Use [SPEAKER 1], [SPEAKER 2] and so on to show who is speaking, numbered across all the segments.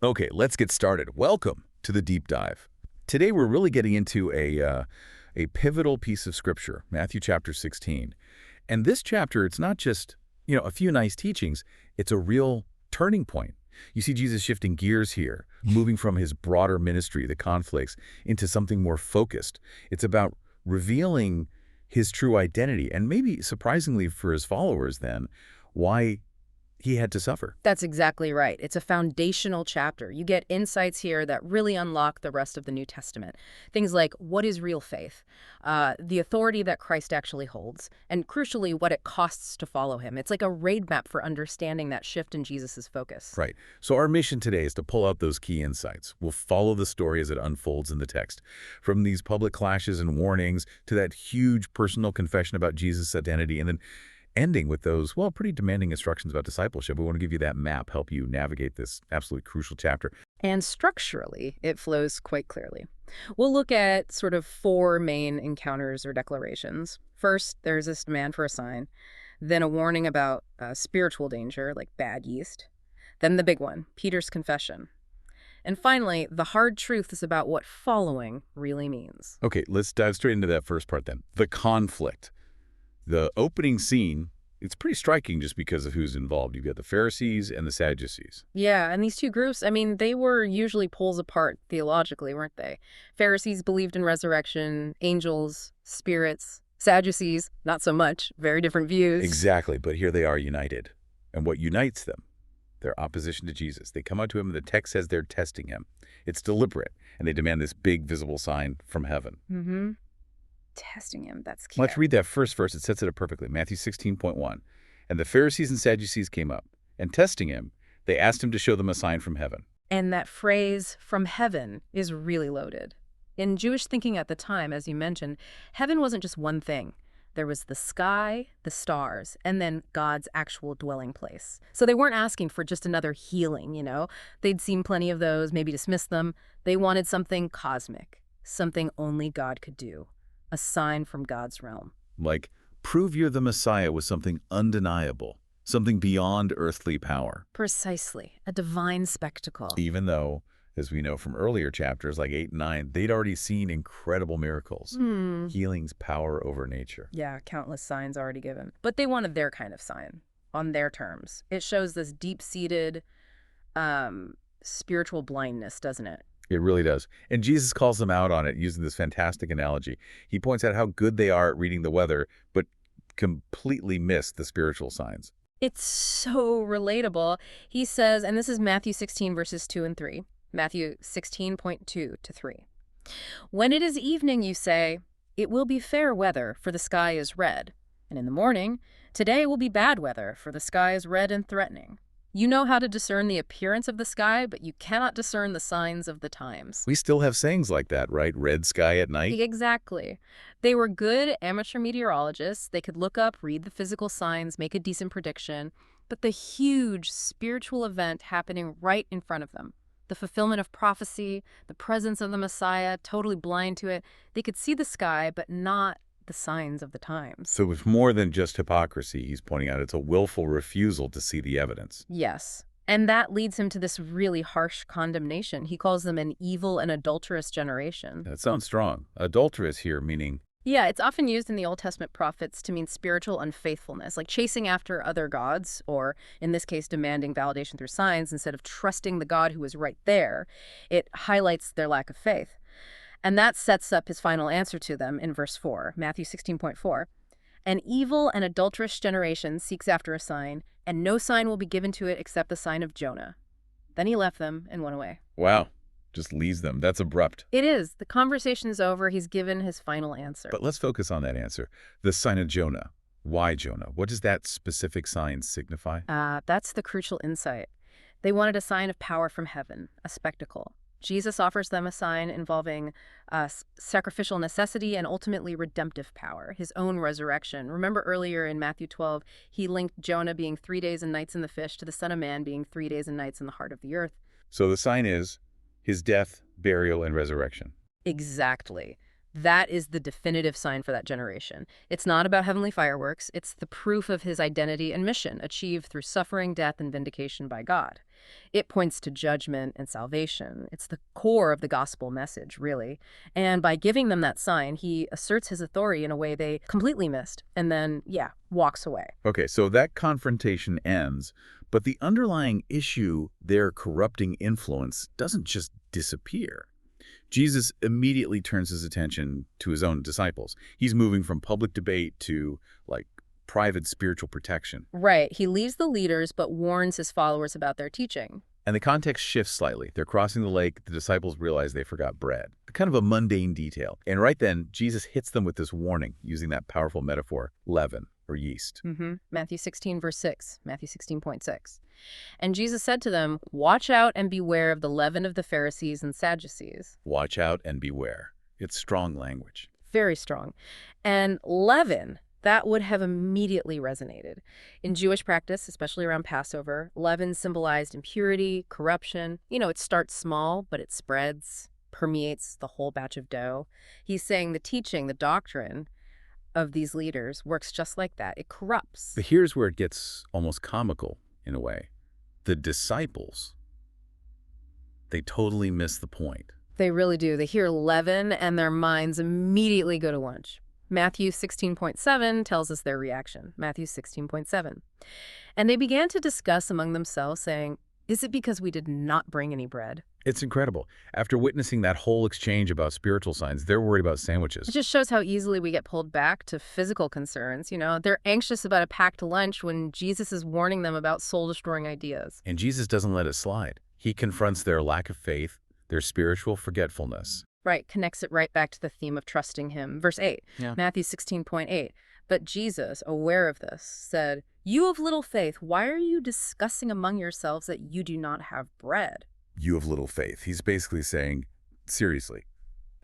[SPEAKER 1] Okay, let's get started. Welcome to the deep dive. Today we're really getting into a pivotal piece of scripture, Matthew chapter 16. And this chapter, it's not just, a few nice teachings, it's a real turning point. You see Jesus shifting gears here, moving from his broader ministry, the conflicts, into something more focused. It's about revealing his true identity, and maybe surprisingly for his followers then, why he had to suffer.
[SPEAKER 2] That's exactly right. It's a foundational chapter. You get insights here that really unlock the rest of the New Testament. Things like, what is real faith? The authority that Christ actually holds, and crucially, what it costs to follow him. It's like a roadmap for understanding that shift in Jesus' focus.
[SPEAKER 1] Right. So our mission today is to pull out those key insights. We'll follow the story as it unfolds in the text. From these public clashes and warnings to that huge personal confession about Jesus' identity, and then ending with those, pretty demanding instructions about discipleship. We want to give you that map, help you navigate this absolutely crucial chapter.
[SPEAKER 2] And structurally, it flows quite clearly. We'll look at sort of four main encounters or declarations. First, there's this demand for a sign, then a warning about spiritual danger, like bad yeast, then the big one, Peter's confession. And finally, the hard truth is about what following really means.
[SPEAKER 1] Okay, let's dive straight into that first part then. The conflict. The opening scene, it's pretty striking just because of who's involved. You've got the Pharisees and the Sadducees.
[SPEAKER 2] Yeah, and these two groups, they were usually poles apart theologically, weren't they? Pharisees believed in resurrection, angels, spirits. Sadducees, not so much. Very different views.
[SPEAKER 1] Exactly, but here they are united. And what unites them? Their opposition to Jesus. They come out to him, and the text says they're testing him. It's deliberate, and they demand this big visible sign from heaven.
[SPEAKER 2] Mm-hmm. Testing him, that's key.
[SPEAKER 1] Let's read that first verse. It sets it up perfectly. Matthew 16.1. And the Pharisees and Sadducees came up, and testing him, they asked him to show them a sign from heaven.
[SPEAKER 2] And that phrase, from heaven, is really loaded. In Jewish thinking at the time, as you mentioned, heaven wasn't just one thing. There was the sky, the stars, and then God's actual dwelling place. So they weren't asking for just another healing, They'd seen plenty of those, maybe dismissed them. They wanted something cosmic, something only God could do. A sign from God's realm.
[SPEAKER 1] Like, prove you're the Messiah with something undeniable, something beyond earthly power.
[SPEAKER 2] Precisely. A divine spectacle.
[SPEAKER 1] Even though, as we know from earlier chapters like 8 and 9, they'd already seen incredible miracles, healings, power over nature.
[SPEAKER 2] Yeah, countless signs already given. But they wanted their kind of sign, on their terms. It shows this deep-seated spiritual blindness, doesn't it?
[SPEAKER 1] It really does. And Jesus calls them out on it using this fantastic analogy. He points out how good they are at reading the weather, but completely miss the spiritual signs.
[SPEAKER 2] It's so relatable. He says, and this is Matthew 16, verses 2 and 3. Matthew 16.2 to 3. When it is evening, you say, it will be fair weather, for the sky is red. And in the morning, today will be bad weather, for the sky is red and threatening. You know how to discern the appearance of the sky, but you cannot discern the signs of the times.
[SPEAKER 1] We still have sayings like that, right? Red sky at night?
[SPEAKER 2] Exactly. They were good amateur meteorologists. They could look up, read the physical signs, make a decent prediction. But the huge spiritual event happening right in front of them, the fulfillment of prophecy, the presence of the Messiah, totally blind to it, they could see the sky, but not the signs of the times.
[SPEAKER 1] So it's more than just hypocrisy. He's pointing out it's a willful refusal to see the evidence.
[SPEAKER 2] Yes. And that leads him to this really harsh condemnation. He calls them an evil and adulterous generation.
[SPEAKER 1] That sounds strong. Adulterous here meaning...
[SPEAKER 2] Yeah, it's often used in the Old Testament prophets to mean spiritual unfaithfulness, like chasing after other gods, or in this case, demanding validation through signs instead of trusting the God who is right there. It highlights their lack of faith. And that sets up his final answer to them in verse 4, Matthew 16.4. An evil and adulterous generation seeks after a sign, and no sign will be given to it except the sign of Jonah. Then he left them and went away.
[SPEAKER 1] Wow. Just leaves them. That's abrupt.
[SPEAKER 2] It is. The conversation is over. He's given his final answer.
[SPEAKER 1] But let's focus on that answer. The sign of Jonah. Why Jonah? What does that specific sign signify?
[SPEAKER 2] That's the crucial insight. They wanted a sign of power from heaven, a spectacle. Jesus offers them a sign involving sacrificial necessity and ultimately redemptive power, his own resurrection. Remember earlier in Matthew 12, he linked Jonah being 3 days and nights in the fish to the Son of Man being 3 days and nights in the heart of the earth.
[SPEAKER 1] So the sign is his death, burial, and resurrection.
[SPEAKER 2] Exactly. That is the definitive sign for that generation. It's not about heavenly fireworks. It's the proof of his identity and mission, achieved through suffering, death, and vindication by God. It points to judgment and salvation. It's the core of the gospel message, really. And by giving them that sign, he asserts his authority in a way they completely missed, and then, walks away.
[SPEAKER 1] Okay, so that confrontation ends, but the underlying issue, their corrupting influence, doesn't just disappear. Jesus immediately turns his attention to his own disciples. He's moving from public debate to, private spiritual protection.
[SPEAKER 2] Right. He leaves the leaders but warns his followers about their teaching.
[SPEAKER 1] And the context shifts slightly. They're crossing the lake. The disciples realize they forgot bread. Kind of a mundane detail. And right then, Jesus hits them with this warning, using that powerful metaphor, leaven, or yeast.
[SPEAKER 2] Matthew 16, verse 6. Matthew 16.6. And Jesus said to them, "Watch out and beware of the leaven of the Pharisees and Sadducees."
[SPEAKER 1] Watch out and beware. It's strong language.
[SPEAKER 2] Very strong. And leaven, that would have immediately resonated. In Jewish practice, especially around Passover, leaven symbolized impurity, corruption. It starts small, but it spreads, permeates the whole batch of dough. He's saying the teaching, the doctrine of these leaders works just like that. It corrupts.
[SPEAKER 1] But here's where it gets almost comical, in a way. The disciples, they totally miss the point.
[SPEAKER 2] They really do. They hear leaven and their minds immediately go to lunch. Matthew 16.7 tells us their reaction. Matthew 16.7. And they began to discuss among themselves, saying, "Is it because we did not bring any bread?"
[SPEAKER 1] It's incredible. After witnessing that whole exchange about spiritual signs, they're worried about sandwiches.
[SPEAKER 2] It just shows how easily we get pulled back to physical concerns. They're anxious about a packed lunch when Jesus is warning them about soul-destroying ideas.
[SPEAKER 1] And Jesus doesn't let it slide. He confronts their lack of faith, their spiritual forgetfulness.
[SPEAKER 2] Right, connects it right back to the theme of trusting him. Verse 8, Matthew 16.8. But Jesus, aware of this, said, "You of little faith, why are you discussing among yourselves that you do not have bread?"
[SPEAKER 1] You have little faith. He's basically saying, seriously,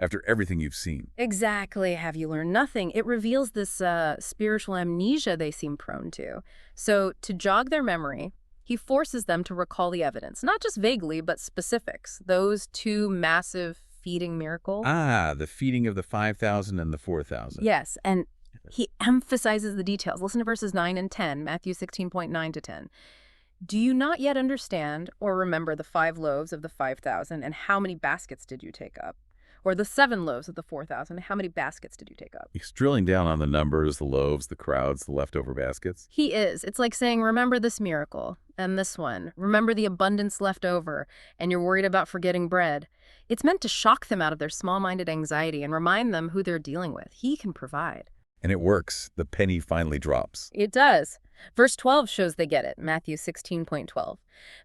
[SPEAKER 1] after everything you've seen.
[SPEAKER 2] Exactly. Have you learned nothing? It reveals this spiritual amnesia they seem prone to. So to jog their memory, he forces them to recall the evidence, not just vaguely, but specifics. Those two massive feeding miracles.
[SPEAKER 1] The feeding of the 5,000 and the 4,000.
[SPEAKER 2] Yes, and he emphasizes the details. Listen to verses 9 and 10, Matthew 16.9 to 10. "Do you not yet understand or remember the 5 loaves of the 5,000, and how many baskets did you take up? Or the 7 loaves of the 4,000, how many baskets did you take up?"
[SPEAKER 1] He's drilling down on the numbers, the loaves, the crowds, the leftover baskets.
[SPEAKER 2] He is. It's like saying, remember this miracle and this one. Remember the abundance left over, and you're worried about forgetting bread. It's meant to shock them out of their small-minded anxiety and remind them who they're dealing with. He can provide.
[SPEAKER 1] And it works. The penny finally drops.
[SPEAKER 2] It does. Verse 12 shows they get it, Matthew 16.12.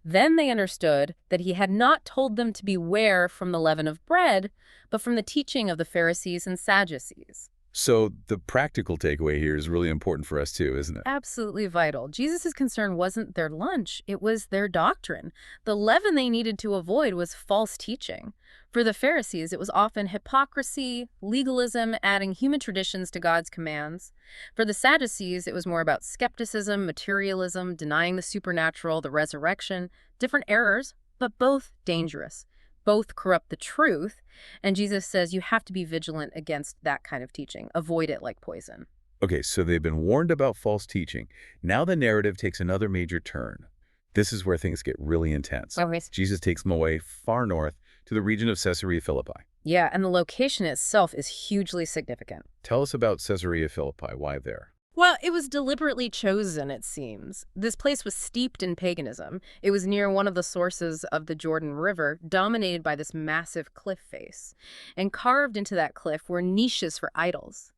[SPEAKER 2] Then they understood that he had not told them to beware from the leaven of bread, but from the teaching of the Pharisees and Sadducees.
[SPEAKER 1] So the practical takeaway here is really important for us too, isn't it?
[SPEAKER 2] Absolutely vital. Jesus' concern wasn't their lunch, it was their doctrine. The leaven they needed to avoid was false teaching. For the Pharisees, it was often hypocrisy, legalism, adding human traditions to God's commands. For the Sadducees, it was more about skepticism, materialism, denying the supernatural, the resurrection, different errors, but both dangerous. Both corrupt the truth, and Jesus says you have to be vigilant against that kind of teaching. Avoid it like poison.
[SPEAKER 1] Okay, so they've been warned about false teaching. Now the narrative takes another major turn. This is where things get really intense.
[SPEAKER 2] Okay.
[SPEAKER 1] Jesus takes them away far north to the region of Caesarea Philippi.
[SPEAKER 2] Yeah, and the location itself is hugely significant.
[SPEAKER 1] Tell us about Caesarea Philippi. Why there?
[SPEAKER 2] Well, it was deliberately chosen, it seems. This place was steeped in paganism. It was near one of the sources of the Jordan River, dominated by this massive cliff face. And carved into that cliff were niches for idols.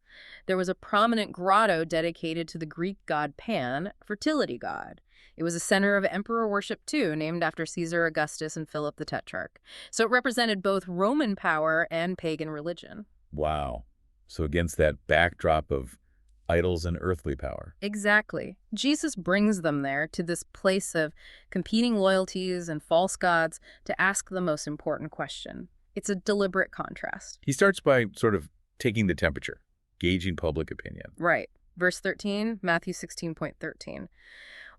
[SPEAKER 2] There was a prominent grotto dedicated to the Greek god Pan, fertility god. It was a center of emperor worship, too, named after Caesar Augustus and Philip the Tetrarch. So it represented both Roman power and pagan religion.
[SPEAKER 1] Wow. So against that backdrop of idols and earthly power.
[SPEAKER 2] Exactly. Jesus brings them there to this place of competing loyalties and false gods to ask the most important question. It's a deliberate contrast.
[SPEAKER 1] He starts by sort of taking the temperature, gauging public opinion.
[SPEAKER 2] Right. Verse 13, Matthew 16.13.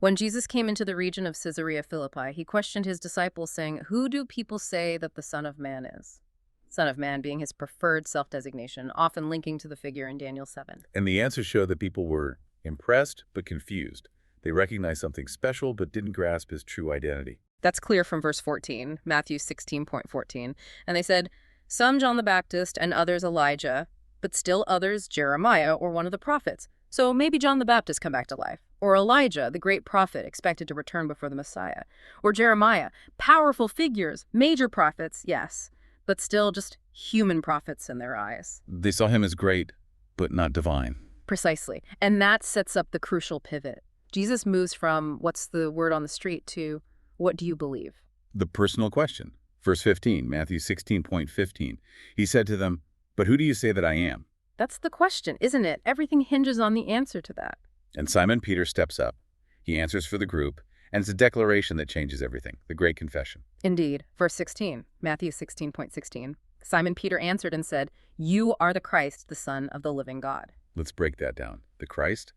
[SPEAKER 2] When Jesus came into the region of Caesarea Philippi, he questioned his disciples, saying, "Who do people say that the Son of Man is?" Son of Man being his preferred self-designation, often linking to the figure in Daniel 7.
[SPEAKER 1] And the answers show that people were impressed but confused. They recognized something special but didn't grasp his true identity.
[SPEAKER 2] That's clear from verse 14, Matthew 16.14. And they said, some John the Baptist and others Elijah, but still others Jeremiah or one of the prophets. So maybe John the Baptist come back to life. Or Elijah, the great prophet expected to return before the Messiah. Or Jeremiah, powerful figures, major prophets, yes, but still just human prophets in their eyes.
[SPEAKER 1] They saw him as great, but not divine.
[SPEAKER 2] Precisely. And that sets up the crucial pivot. Jesus moves from what's the word on the street to what do you believe?
[SPEAKER 1] The personal question. Verse 15, Matthew 16.15. He said to them, but who do you say that I am?
[SPEAKER 2] That's the question, isn't it? Everything hinges on the answer to that.
[SPEAKER 1] And Simon Peter steps up. He answers for the group, and it's a declaration that changes everything, the great confession.
[SPEAKER 2] Indeed. Verse 16, Matthew 16.16. Simon Peter answered and said, you are the Christ, the Son of the living God.
[SPEAKER 1] Let's break that down. The Christ,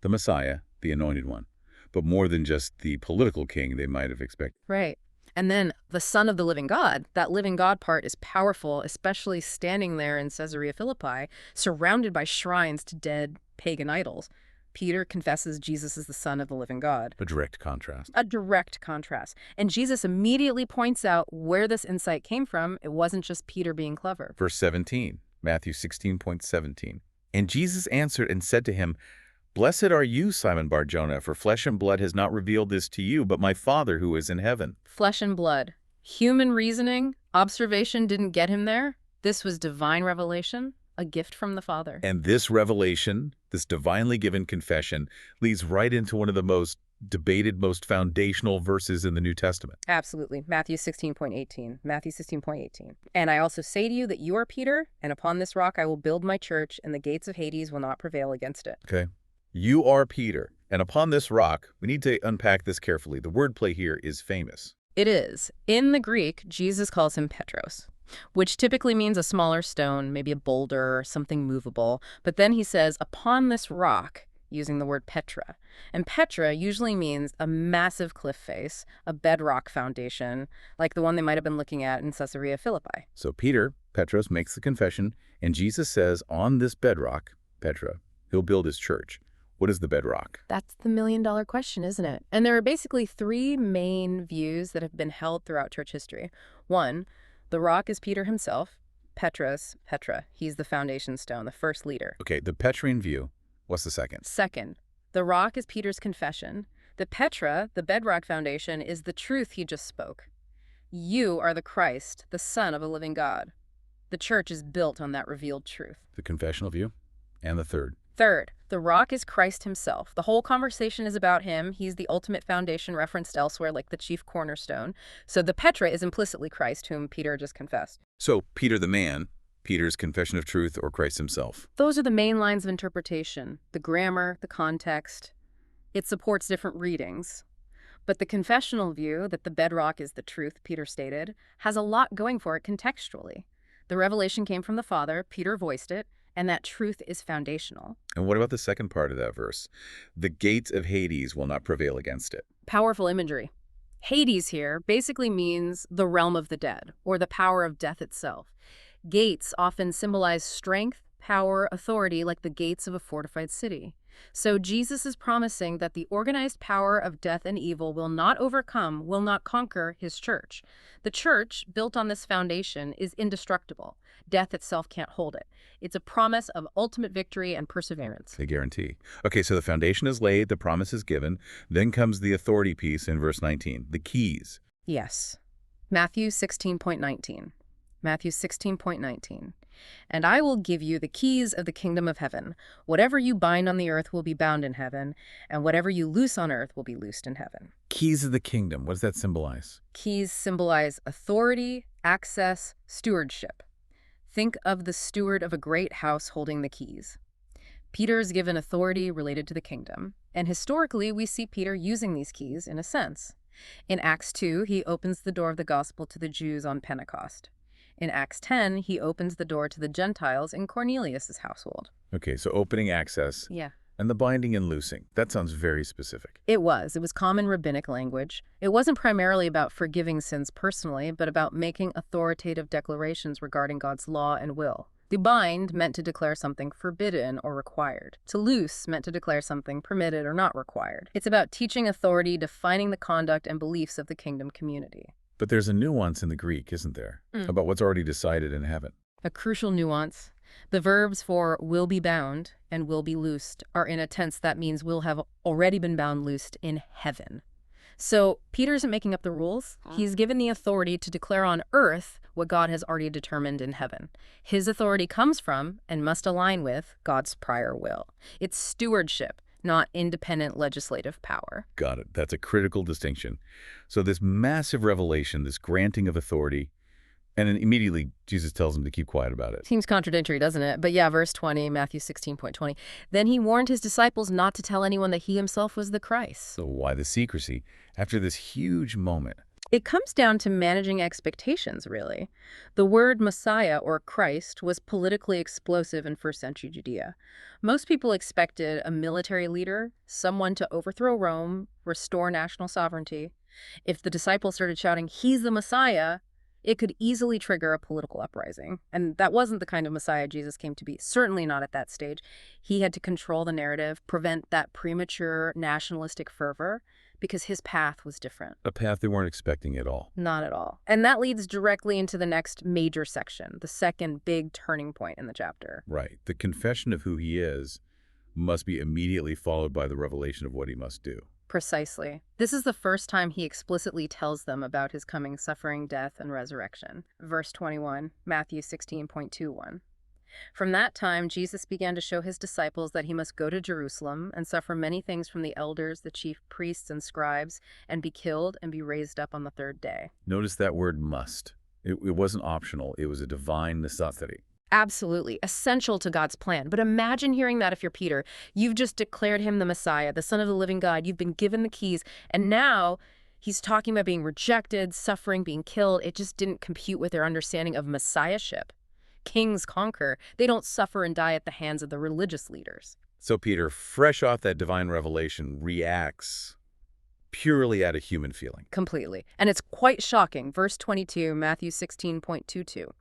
[SPEAKER 1] the Messiah, the Anointed One, but more than just the political king they might have expected.
[SPEAKER 2] Right. And then the Son of the living God, that living God part is powerful, especially standing there in Caesarea Philippi, surrounded by shrines to dead pagan idols. Peter confesses Jesus is the Son of the living God.
[SPEAKER 1] A direct contrast.
[SPEAKER 2] A direct contrast. And Jesus immediately points out where this insight came from. It wasn't just Peter being clever.
[SPEAKER 1] Verse 17, Matthew 16.17. And Jesus answered and said to him, blessed are you, Simon Bar-Jonah, for flesh and blood has not revealed this to you, but my Father who is in heaven.
[SPEAKER 2] Flesh and blood. Human reasoning, observation didn't get him there. This was divine revelation, a gift from the Father.
[SPEAKER 1] And this revelation, this divinely given confession, leads right into one of the most debated, most foundational verses in the New Testament.
[SPEAKER 2] Absolutely. Matthew 16.18. Matthew 16.18. And I also say to you that you are Peter, and upon this rock I will build my church, and the gates of Hades will not prevail against it.
[SPEAKER 1] Okay. You are Peter, and upon this rock, we need to unpack this carefully. The wordplay here is famous.
[SPEAKER 2] It is. In the Greek, Jesus calls him Petros, which typically means a smaller stone, maybe a boulder or something movable. But then he says, upon this rock, using the word Petra. And Petra usually means a massive cliff face, a bedrock foundation, like the one they might have been looking at in Caesarea Philippi.
[SPEAKER 1] So Peter, Petros, makes the confession, and Jesus says, on this bedrock, Petra, he'll build his church. What is the bedrock?
[SPEAKER 2] That's the million-dollar question, isn't it? And there are basically three main views that have been held throughout church history. One, the rock is Peter himself. Petra, he's the foundation stone, the first leader.
[SPEAKER 1] Okay, the Petrine view. What's the second?
[SPEAKER 2] Second, the rock is Peter's confession. The Petra, the bedrock foundation, is the truth he just spoke. You are the Christ, the Son of the living God. The church is built on that revealed truth.
[SPEAKER 1] The confessional view. And the third.
[SPEAKER 2] Third, the rock is Christ himself. The whole conversation is about him. He's the ultimate foundation referenced elsewhere, like the chief cornerstone. So the Petra is implicitly Christ, whom Peter just confessed.
[SPEAKER 1] So Peter the man, Peter's confession of truth, or Christ himself?
[SPEAKER 2] Those are the main lines of interpretation. The grammar, the context. It supports different readings. But the confessional view, that the bedrock is the truth, Peter stated, has a lot going for it contextually. The revelation came from the Father, Peter voiced it, and that truth is foundational.
[SPEAKER 1] And what about the second part of that verse? The gates of Hades will not prevail against it.
[SPEAKER 2] Powerful imagery. Hades here basically means the realm of the dead, or the power of death itself. Gates often symbolize strength, power, authority, like the gates of a fortified city. So Jesus is promising that the organized power of death and evil will not overcome, will not conquer his church. The church, built on this foundation, is indestructible. Death itself can't hold it. It's a promise of ultimate victory and perseverance.
[SPEAKER 1] A guarantee. Okay, so the foundation is laid, the promise is given. Then comes the authority piece in verse 19, the keys.
[SPEAKER 2] Yes. Matthew 16.19. Matthew 16.19. And I will give you the keys of the kingdom of heaven. Whatever you bind on the earth will be bound in heaven, and whatever you loose on earth will be loosed in heaven.
[SPEAKER 1] Keys of the kingdom. What does that symbolize?
[SPEAKER 2] Keys symbolize authority, access, stewardship. Think of the steward of a great house holding the keys. Peter is given authority related to the kingdom, and historically we see Peter using these keys in a sense. In Acts 2, he opens the door of the gospel to the Jews on Pentecost. In Acts 10, he opens the door to the Gentiles in Cornelius' household.
[SPEAKER 1] Okay, so opening access.
[SPEAKER 2] Yeah.
[SPEAKER 1] And the binding and loosing. That sounds very specific.
[SPEAKER 2] It was. It was common rabbinic language. It wasn't primarily about forgiving sins personally, but about making authoritative declarations regarding God's law and will. To bind meant to declare something forbidden or required. To loose meant to declare something permitted or not required. It's about teaching authority, defining the conduct and beliefs of the kingdom community.
[SPEAKER 1] But there's a nuance in the Greek, isn't there, about what's already decided in heaven?
[SPEAKER 2] A crucial nuance. The verbs for will be bound and will be loosed are in a tense that means will have already been bound, loosed in heaven. So Peter isn't making up the rules. He's given the authority to declare on earth what God has already determined in heaven. His authority comes from and must align with God's prior will. It's stewardship, not independent legislative power.
[SPEAKER 1] Got it. That's a critical distinction. So this massive revelation, this granting of authority, and then immediately Jesus tells him to keep quiet about it.
[SPEAKER 2] Seems contradictory, doesn't it? But yeah, verse 20, Matthew 16:20. Then he warned his disciples not to tell anyone that he himself was the Christ.
[SPEAKER 1] So why the secrecy after this huge moment?
[SPEAKER 2] It comes down to managing expectations, really. The word Messiah or Christ was politically explosive in first century Judea. Most people expected a military leader, someone to overthrow Rome, restore national sovereignty. If the disciples started shouting, "He's the Messiah," it could easily trigger a political uprising. And that wasn't the kind of Messiah Jesus came to be, certainly not at that stage. He had to control the narrative, prevent that premature nationalistic fervor, because his path was different.
[SPEAKER 1] A path they weren't expecting at all.
[SPEAKER 2] Not at all. And that leads directly into the next major section, the second big turning point in the chapter.
[SPEAKER 1] Right. The confession of who he is must be immediately followed by the revelation of what he must do.
[SPEAKER 2] Precisely. This is the first time he explicitly tells them about his coming suffering, death, and resurrection. Verse 21, Matthew 16:21. From that time, Jesus began to show his disciples that he must go to Jerusalem and suffer many things from the elders, the chief priests and scribes, and be killed and be raised up on the third day.
[SPEAKER 1] Notice that word must. It wasn't optional. It was a divine necessity.
[SPEAKER 2] Absolutely. Essential to God's plan. But imagine hearing that if you're Peter. You've just declared him the Messiah, the Son of the living God. You've been given the keys. And now he's talking about being rejected, suffering, being killed. It just didn't compute with their understanding of messiahship. Kings conquer. They don't suffer and die at the hands of the religious leaders.
[SPEAKER 1] So Peter, fresh off that divine revelation, reacts purely out of human feeling.
[SPEAKER 2] Completely. And it's quite shocking. Verse 22, Matthew 16:22.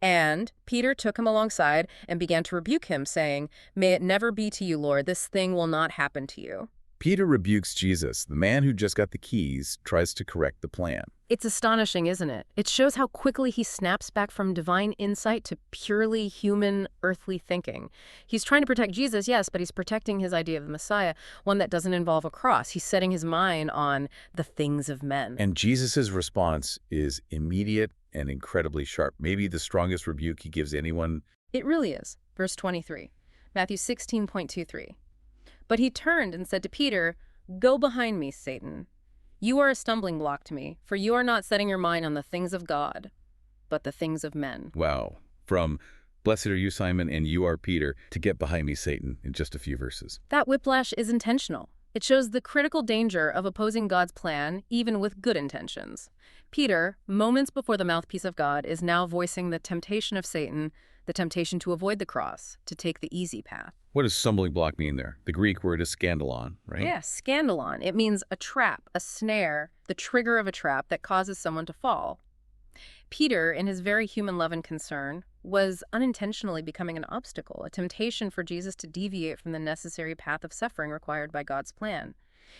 [SPEAKER 2] And Peter took him alongside and began to rebuke him, saying, "May it never be to you, Lord. This thing will not happen to you."
[SPEAKER 1] Peter rebukes Jesus. The man who just got the keys tries to correct the plan.
[SPEAKER 2] It's astonishing, isn't it? It shows how quickly he snaps back from divine insight to purely human, earthly thinking. He's trying to protect Jesus, yes, but he's protecting his idea of the Messiah, one that doesn't involve a cross. He's setting his mind on the things of men.
[SPEAKER 1] And Jesus' response is immediate and incredibly sharp. Maybe the strongest rebuke he gives anyone.
[SPEAKER 2] It really is. Verse 23, Matthew 16:23. But he turned and said to Peter, "Go behind me, Satan. You are a stumbling block to me, for you are not setting your mind on the things of God, but the things of men."
[SPEAKER 1] Wow. From "Blessed are you, Simon, and you are Peter," to "Get behind me, Satan," in just a few verses.
[SPEAKER 2] That whiplash is intentional. It shows the critical danger of opposing God's plan, even with good intentions. Peter, moments before the mouthpiece of God, is now voicing the temptation of Satan, the temptation to avoid the cross, to take the easy path.
[SPEAKER 1] What does stumbling block mean there? The Greek word is scandalon, right?
[SPEAKER 2] Yeah, scandalon. It means a trap, a snare, the trigger of a trap that causes someone to fall. Peter, in his very human love and concern, was unintentionally becoming an obstacle, a temptation for Jesus to deviate from the necessary path of suffering required by God's plan.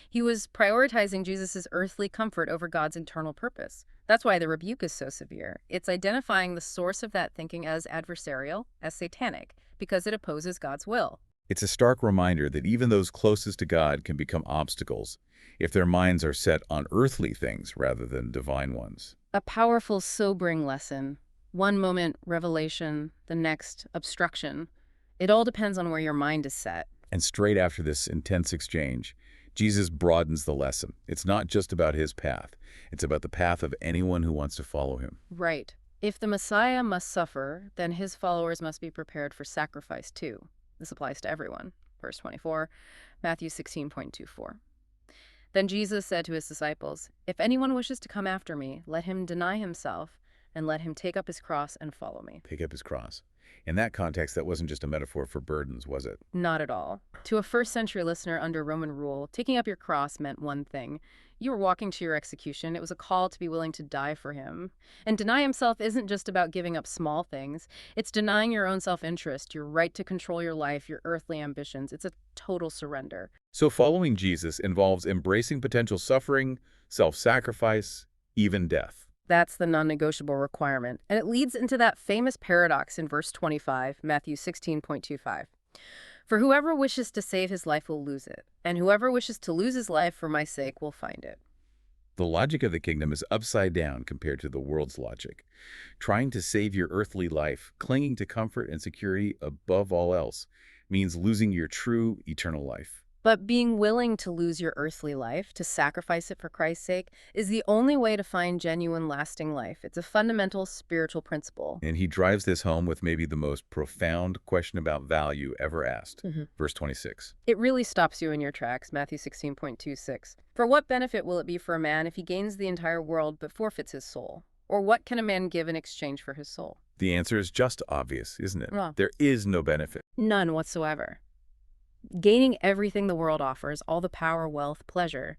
[SPEAKER 2] He was prioritizing Jesus' earthly comfort over God's eternal purpose. That's why the rebuke is so severe. It's identifying the source of that thinking as adversarial, as satanic, because it opposes God's will.
[SPEAKER 1] It's a stark reminder that even those closest to God can become obstacles if their minds are set on earthly things rather than divine ones.
[SPEAKER 2] A powerful, sobering lesson. One moment, revelation, the next, obstruction. It all depends on where your mind is set.
[SPEAKER 1] And straight after this intense exchange, Jesus broadens the lesson. It's not just about his path. It's about the path of anyone who wants to follow him.
[SPEAKER 2] Right. If the Messiah must suffer, then his followers must be prepared for sacrifice too. This applies to everyone. Verse 24, Matthew 16:24. Then Jesus said to his disciples, "If anyone wishes to come after me, let him deny himself and let him take up his cross and follow me."
[SPEAKER 1] Take up his cross. In that context, that wasn't just a metaphor for burdens, was it?
[SPEAKER 2] Not at all. To a first-century listener under Roman rule, taking up your cross meant one thing. You were walking to your execution. It was a call to be willing to die for him. And deny himself isn't just about giving up small things. It's denying your own self-interest, your right to control your life, your earthly ambitions. It's a total surrender.
[SPEAKER 1] So following Jesus involves embracing potential suffering, self-sacrifice, even death.
[SPEAKER 2] That's the non-negotiable requirement. And it leads into that famous paradox in verse 25, Matthew 16.25. For whoever wishes to save his life will lose it, and whoever wishes to lose his life for my sake will find it.
[SPEAKER 1] The logic of the kingdom is upside down compared to the world's logic. Trying to save your earthly life, clinging to comfort and security above all else, means losing your true eternal life.
[SPEAKER 2] But being willing to lose your earthly life, to sacrifice it for Christ's sake, is the only way to find genuine, lasting life. It's a fundamental spiritual principle.
[SPEAKER 1] And he drives this home with maybe the most profound question about value ever asked. Verse 26.
[SPEAKER 2] It really stops you in your tracks, Matthew 16.26. For what benefit will it be for a man if he gains the entire world but forfeits his soul? Or what can a man give in exchange for his soul?
[SPEAKER 1] The answer is just obvious, isn't it?
[SPEAKER 2] Well,
[SPEAKER 1] there is no benefit.
[SPEAKER 2] None whatsoever. Gaining everything the world offers, all the power, wealth, pleasure,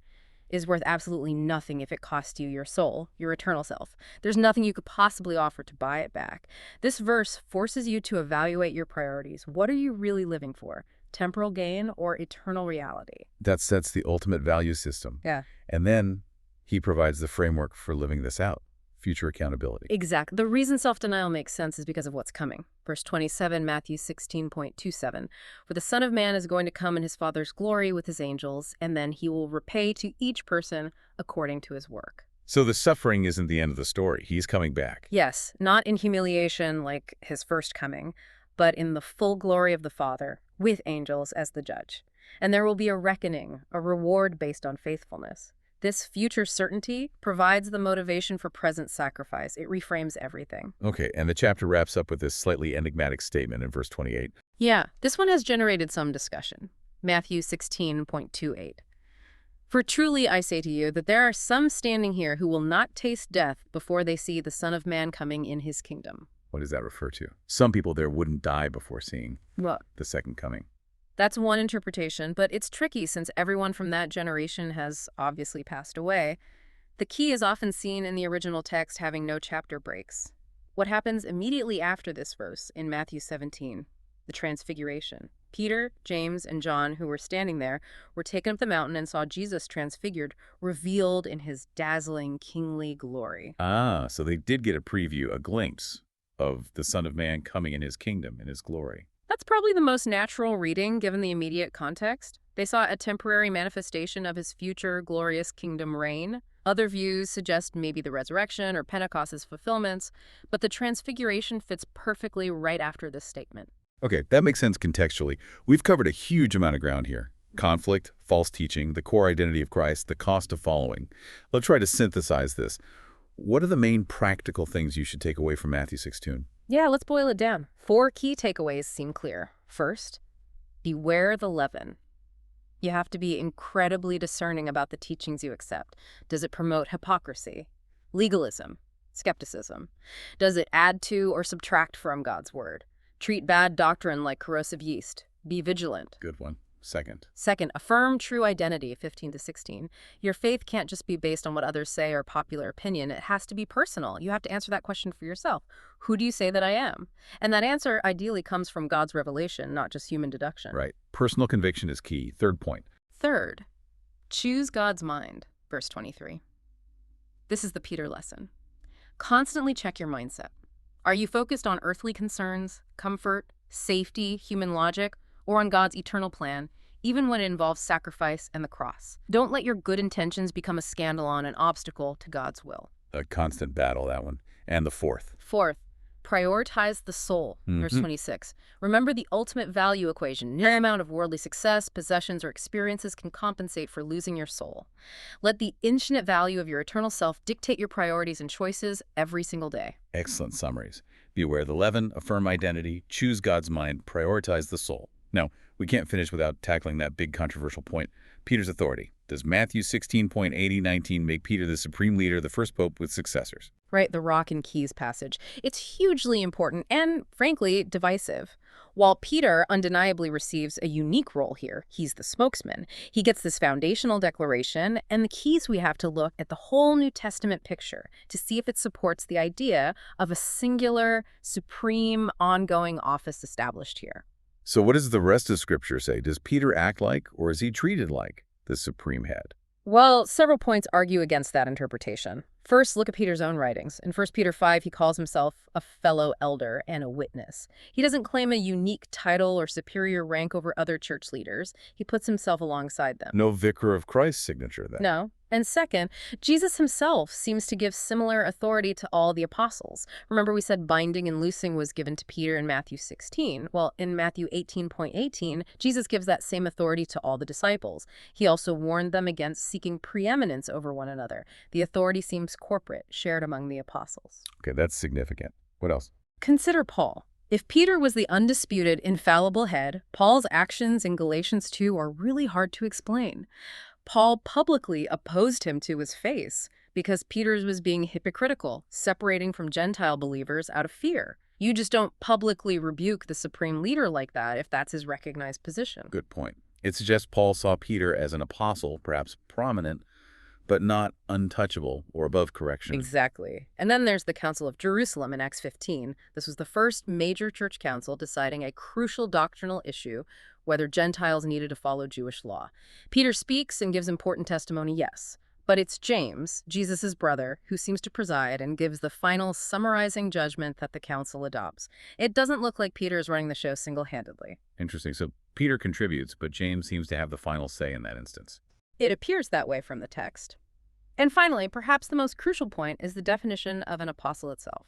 [SPEAKER 2] is worth absolutely nothing if it costs you your soul, your eternal self. There's nothing you could possibly offer to buy it back. This verse forces you to evaluate your priorities. What are you really living for? Temporal gain or eternal reality?
[SPEAKER 1] That sets the ultimate value system.
[SPEAKER 2] Yeah.
[SPEAKER 1] And then he provides the framework for living this out. Future accountability.
[SPEAKER 2] Exactly. The reason self-denial makes sense is because of what's coming. Verse 27, Matthew 16.27. For the Son of Man is going to come in his Father's glory with his angels, and then he will repay to each person according to his work.
[SPEAKER 1] So the suffering isn't the end of the story. He's coming back.
[SPEAKER 2] Yes, not in humiliation like his first coming, but in the full glory of the Father, with angels as the judge. And there will be a reckoning, a reward based on faithfulness. This future certainty provides the motivation for present sacrifice. It reframes everything.
[SPEAKER 1] Okay, and the chapter wraps up with this slightly enigmatic statement in verse 28.
[SPEAKER 2] Yeah, this one has generated some discussion. Matthew 16.28. For truly I say to you that there are some standing here who will not taste death before they see the Son of Man coming in his kingdom.
[SPEAKER 1] What does that refer to? Some people there wouldn't die before seeing
[SPEAKER 2] What?
[SPEAKER 1] the second coming.
[SPEAKER 2] That's one interpretation, but it's tricky since everyone from that generation has obviously passed away. The key is often seen in the original text having no chapter breaks. What happens immediately after this verse in Matthew 17? The Transfiguration. Peter, James, and John, who were standing there, were taken up the mountain and saw Jesus transfigured, revealed in his dazzling, kingly glory.
[SPEAKER 1] Ah, so they did get a preview, a glimpse of the Son of Man coming in his kingdom, in his glory.
[SPEAKER 2] That's probably the most natural reading given the immediate context. They saw a temporary manifestation of his future glorious kingdom reign. Other views suggest maybe the resurrection or Pentecost's fulfillments, but the transfiguration fits perfectly right after this statement.
[SPEAKER 1] Okay, that makes sense contextually. We've covered a huge amount of ground here. Conflict, false teaching, the core identity of Christ, the cost of following. Let's try to synthesize this. What are the main practical things you should take away from Matthew 16?
[SPEAKER 2] Yeah, let's boil it down. 4 key takeaways seem clear. First, beware the leaven. You have to be incredibly discerning about the teachings you accept. Does it promote hypocrisy, legalism, skepticism? Does it add to or subtract from God's word? Treat bad doctrine like corrosive yeast. Be vigilant.
[SPEAKER 1] Good one. Second,
[SPEAKER 2] affirm true identity, 15 to 16. Your faith can't just be based on what others say or popular opinion. It has to be personal. You have to answer that question for yourself. Who do you say that I am? And that answer ideally comes from God's revelation, not just human deduction.
[SPEAKER 1] Right. Personal conviction is key. Third point.
[SPEAKER 2] Third, choose God's mind, verse 23. This is the Peter lesson. Constantly check your mindset. Are you focused on earthly concerns, comfort, safety, human logic, or on God's eternal plan, even when it involves sacrifice and the cross? Don't let your good intentions become a scandal on an obstacle to God's will.
[SPEAKER 1] A constant battle, that one. And the fourth.
[SPEAKER 2] Fourth, prioritize the soul, verse 26. Remember the ultimate value equation. No amount of worldly success, possessions, or experiences can compensate for losing your soul. Let the infinite value of your eternal self dictate your priorities and choices every single day.
[SPEAKER 1] Excellent summaries. Beware the leaven, affirm identity, choose God's mind, prioritize the soul. Now, we can't finish without tackling that big controversial point, Peter's authority. Does Matthew 16.80-19 make Peter the supreme leader, the first pope with successors?
[SPEAKER 2] right? The rock and keys passage. It's hugely important and, frankly, divisive. While Peter undeniably receives a unique role here, he's the spokesman. He gets this foundational declaration, and the keys we have to look at the whole New Testament picture to see if it supports the idea of a singular, supreme, ongoing office established here.
[SPEAKER 1] So what does the rest of Scripture say? Does Peter act like, or is he treated like, the supreme head?
[SPEAKER 2] Well, several points argue against that interpretation. First, look at Peter's own writings. In 1 Peter 5, he calls himself a fellow elder and a witness. He doesn't claim a unique title or superior rank over other church leaders. He puts himself alongside them.
[SPEAKER 1] No vicar of Christ signature, then?
[SPEAKER 2] No. And second, Jesus himself seems to give similar authority to all the apostles. Remember we said binding and loosing was given to Peter in Matthew 16. Well, in Matthew 18:18, Jesus gives that same authority to all the disciples. He also warned them against seeking preeminence over one another. The authority seems corporate, shared among the apostles.
[SPEAKER 1] Okay, that's significant. What else?
[SPEAKER 2] Consider Paul. If Peter was the undisputed, infallible head, Paul's actions in Galatians 2 are really hard to explain. Paul publicly opposed him to his face because Peter was being hypocritical, separating from Gentile believers out of fear. You just don't publicly rebuke the supreme leader like that if that's his recognized position.
[SPEAKER 1] Good point. It suggests Paul saw Peter as an apostle, perhaps prominent, but not untouchable or above correction.
[SPEAKER 2] Exactly. And then there's the Council of Jerusalem in Acts 15. This was the first major church council deciding a crucial doctrinal issue, whether Gentiles needed to follow Jewish law. Peter speaks and gives important testimony, yes. But it's James, Jesus' brother, who seems to preside and gives the final summarizing judgment that the council adopts. It doesn't look like Peter is running the show single-handedly.
[SPEAKER 1] Interesting. So Peter contributes, but James seems to have the final say in that instance.
[SPEAKER 2] It appears that way from the text. And finally, perhaps the most crucial point is the definition of an apostle itself.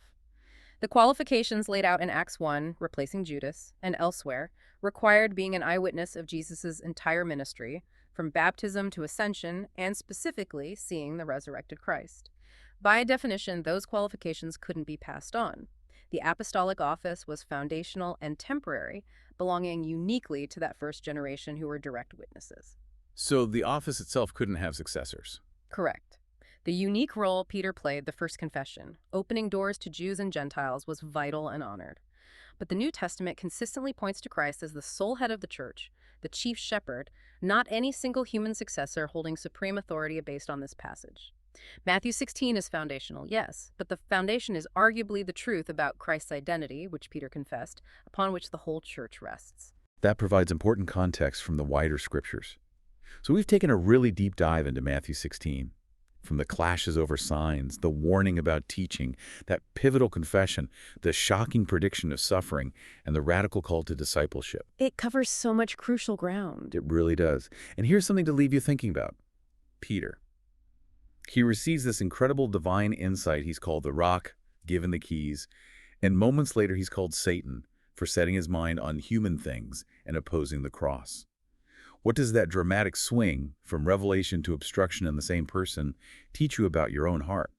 [SPEAKER 2] The qualifications laid out in Acts 1, replacing Judas, and elsewhere, required being an eyewitness of Jesus' entire ministry, from baptism to ascension, and specifically seeing the resurrected Christ. By definition, those qualifications couldn't be passed on. The apostolic office was foundational and temporary, belonging uniquely to that first generation who were direct witnesses.
[SPEAKER 1] So the office itself couldn't have successors?
[SPEAKER 2] Correct. The unique role Peter played the first confession, opening doors to Jews and Gentiles, was vital and honored. But the New Testament consistently points to Christ as the sole head of the church, the chief shepherd, not any single human successor holding supreme authority based on this passage. Matthew 16 is foundational, yes, but the foundation is arguably the truth about Christ's identity, which Peter confessed, upon which the whole church rests.
[SPEAKER 1] That provides important context from the wider scriptures. So we've taken a really deep dive into Matthew 16. From the clashes over signs, the warning about teaching, that pivotal confession, the shocking prediction of suffering, and the radical call to discipleship.
[SPEAKER 2] It covers so much crucial ground.
[SPEAKER 1] It really does. And here's something to leave you thinking about. Peter. He receives this incredible divine insight he's called the rock, given the keys, and moments later he's called Satan for setting his mind on human things and opposing the cross. What does that dramatic swing from revelation to obstruction in the same person teach you about your own heart?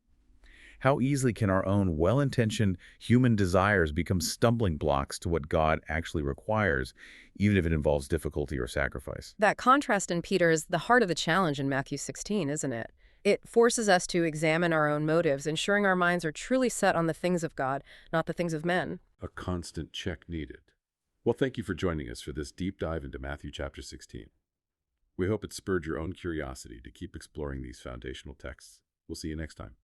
[SPEAKER 1] How easily can our own well-intentioned human desires become stumbling blocks to what God actually requires, even if it involves difficulty or sacrifice?
[SPEAKER 2] That contrast in Peter is the heart of the challenge in Matthew 16, isn't it? It forces us to examine our own motives, ensuring our minds are truly set on the things of God, not the things of men.
[SPEAKER 3] A constant check needed. Well, thank you for joining us for this deep dive into Matthew chapter 16. We hope it spurred your own curiosity to keep exploring these foundational texts. We'll see you next time.